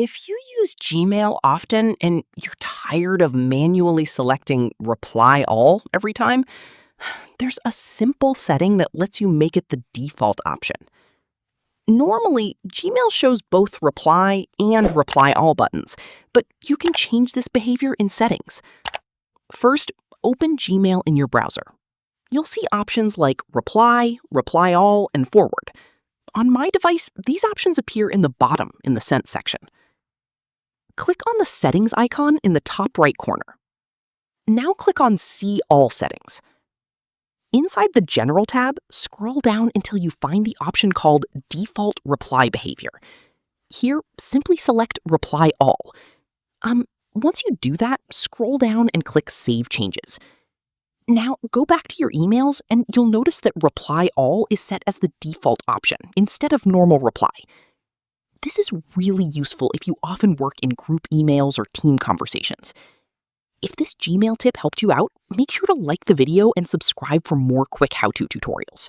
If you use Gmail often and you're tired of manually selecting reply all every time, there's a simple setting that lets you make it the default option. Normally, Gmail shows both reply and reply all buttons, but you can change this behavior in settings. First, open Gmail in your browser. You'll see options like reply, reply all, and forward. On my device, these options appear in the bottom in the Sent section. Click on the settings icon in the top right corner. Now click on See All Settings. Inside the General tab, scroll down until you find the option called Default Reply Behavior. Here, simply select Reply All. Once you do that, scroll down and click Save Changes. Now, go back to your emails and you'll notice that Reply All is set as the default option instead of normal reply. This is really useful if you often work in group emails or team conversations. If this Gmail tip helped you out, make sure to like the video and subscribe for more quick how-to tutorials.